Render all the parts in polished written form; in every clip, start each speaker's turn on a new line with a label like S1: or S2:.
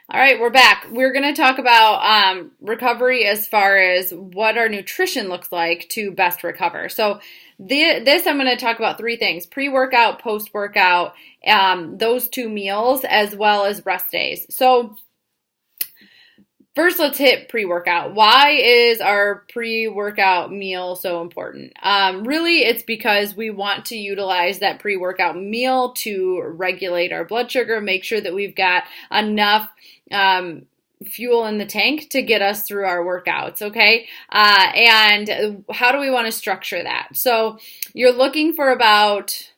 S1: All right, we're back. We're going to talk about recovery as far as what our nutrition looks like to best recover. So, this I'm going to talk about three things: pre-workout, post-workout, those two meals, as well as rest days. So, first, let's hit pre-workout. Why is our pre-workout meal so important? Really, it's because we want to utilize that pre-workout meal to regulate our blood sugar, make sure that we've got enough fuel in the tank to get us through our workouts, okay? And how do we want to structure that? So you're looking for about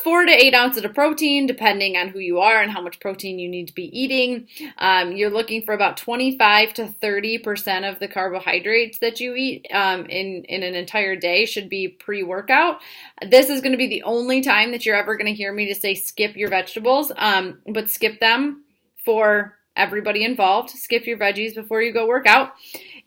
S1: 4 to 8 ounces of protein, depending on who you are and how much protein you need to be eating. You're looking for about 25 to 30% of the carbohydrates that you eat in an entire day should be pre-workout. This is going to be the only time that you're ever going to hear me to say skip your vegetables, but skip them for everybody involved. Skip your veggies before you go work out.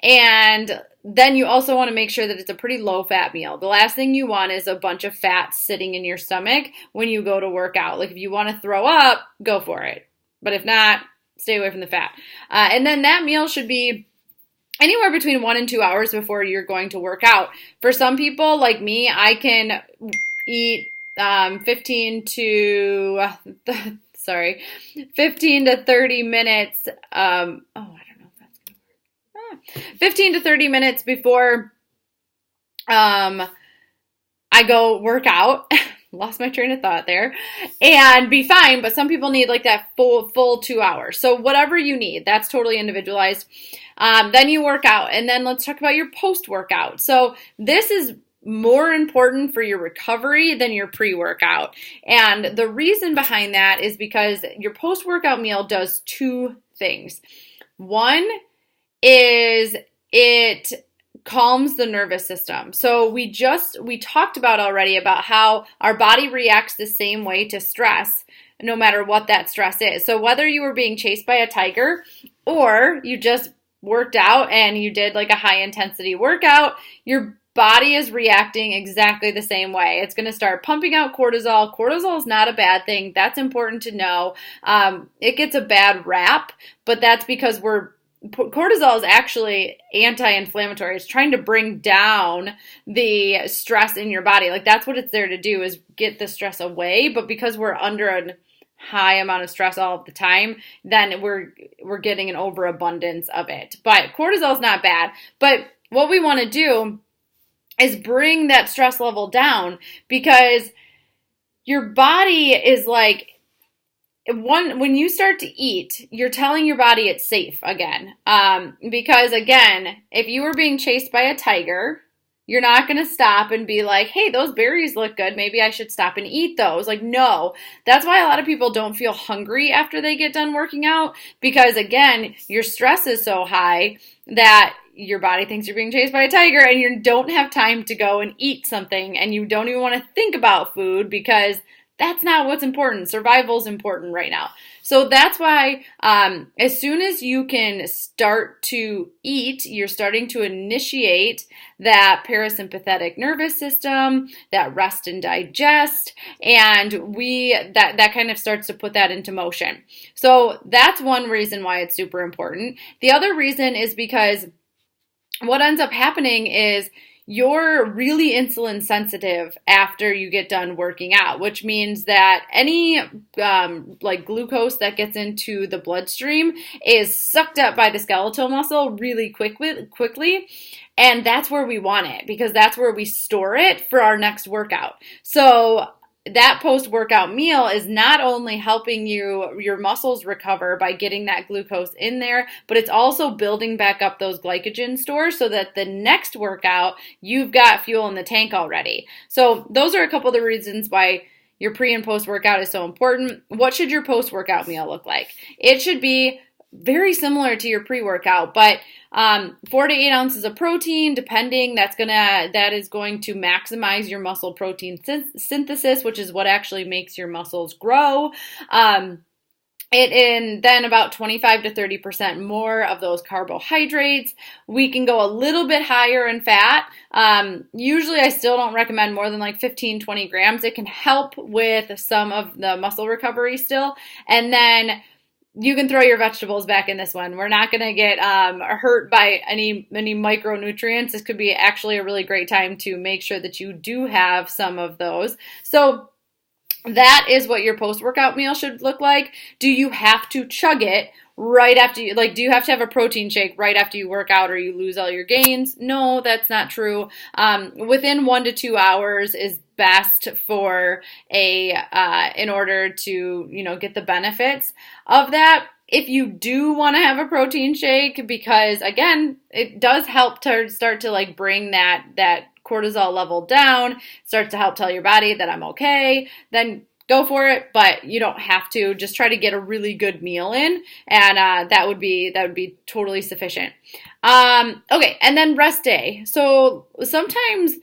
S1: And then you also want to make sure that it's a pretty low fat meal. The last thing you want is a bunch of fat sitting in your stomach when you go to work out. Like if you want to throw up, go for it. But if not, stay away from the fat. And then that meal should be anywhere between 1 and 2 hours before you're going to work out. For some people like me, I can eat 15 to 30 minutes. 15 to 30 minutes before I go work out. Lost my train of thought there. And be fine, but some people need like that full 2 hours. So whatever you need, that's totally individualized. Then you work out, and then let's talk about your post-workout. So this is more important for your recovery than your pre-workout. And the reason behind that is because your post-workout meal does two things. One is it calms the nervous system. So we talked about already about how our body reacts the same way to stress, no matter what that stress is. So whether you were being chased by a tiger or you just worked out and you did like a high intensity workout, your body is reacting exactly the same way. It's going to start pumping out cortisol. Cortisol is not a bad thing. That's important to know. It gets a bad rap, but that's because cortisol is actually anti-inflammatory. It's trying to bring down the stress in your body. Like that's what it's there to do, is get the stress away. But because we're under a high amount of stress all of the time, then we're getting an overabundance of it. But cortisol is not bad. But what we want to do is bring that stress level down, because your body is like, when you start to eat, you're telling your body it's safe again. Because again, if you were being chased by a tiger, you're not going to stop and be like, hey, those berries look good. Maybe I should stop and eat those. Like, no. That's why a lot of people don't feel hungry after they get done working out, because again, your stress is so high that your body thinks you're being chased by a tiger, and you don't have time to go and eat something, and you don't even want to think about food, because that's not what's important. Survival is important right now. So that's why as soon as you can start to eat, you're starting to initiate that parasympathetic nervous system, that rest and digest, and that kind of starts to put that into motion. So that's one reason why it's super important. The other reason is because what ends up happening is you're really insulin sensitive after you get done working out, which means that any like glucose that gets into the bloodstream is sucked up by the skeletal muscle really quickly. And that's where we want it, because that's where we store it for our next workout. So that post-workout meal is not only helping your muscles recover by getting that glucose in there, but it's also building back up those glycogen stores so that the next workout, you've got fuel in the tank already. So those are a couple of the reasons why your pre and post-workout is so important. What should your post-workout meal look like? It should be very similar to your pre-workout, but 4 to 8 ounces of protein, depending, that is going to maximize your muscle protein synthesis, which is what actually makes your muscles grow. Then about 25 to 30% more of those carbohydrates. We can go a little bit higher in fat. Usually I still don't recommend more than like 15, 20 grams. It can help with some of the muscle recovery still. And then you can throw your vegetables back in this one. We're not going to get hurt by any micronutrients. This could be actually a really great time to make sure that you do have some of those. So that is what your post-workout meal should look like. Do you have to chug it right after you, like, do you have to have a protein shake right after you work out or you lose all your gains? No, that's not true. Within 1 to 2 hours is best for in order to, get the benefits of that. If you do want to have a protein shake, because again, it does help to start to like bring that cortisol level down, start to help tell your body that I'm okay, then go for it, but you don't have to. Just try to get a really good meal in, and that would be totally sufficient. Okay, and then rest day. So sometimes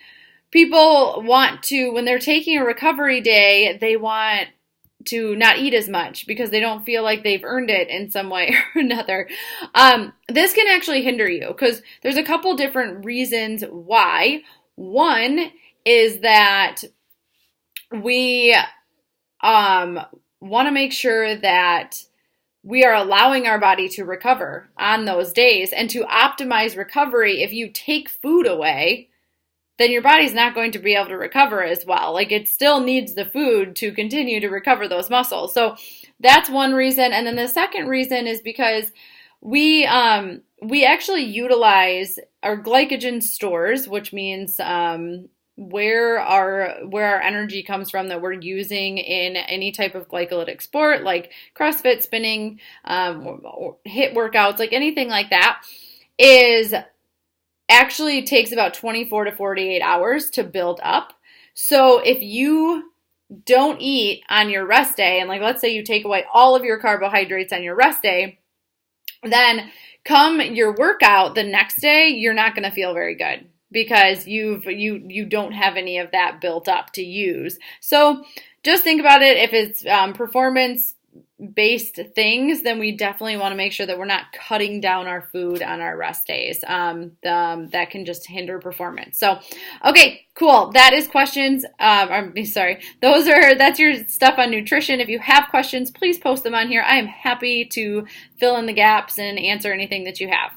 S1: people want to, when they're taking a recovery day, they want to not eat as much because they don't feel like they've earned it in some way or another. This can actually hinder you because there's a couple different reasons why. One is that we want to make sure that we are allowing our body to recover on those days. And to optimize recovery, if you take food away, then your body's not going to be able to recover as well. Like, it still needs the food to continue to recover those muscles. So that's one reason. And then the second reason is because we actually utilize our glycogen stores, which means where our energy comes from that we're using in any type of glycolytic sport, like CrossFit, spinning, or HIIT workouts, like anything like that, is actually takes about 24 to 48 hours to build up. So if you don't eat on your rest day, and like let's say you take away all of your carbohydrates on your rest day, then come your workout the next day, you're not going to feel very good because you don't have any of that built up to use. So just think about it. If it's performance based things, then we definitely want to make sure that we're not cutting down our food on our rest days. That can just hinder performance. So, okay, cool. That is questions. That's your stuff on nutrition. If you have questions, please post them on here. I am happy to fill in the gaps and answer anything that you have.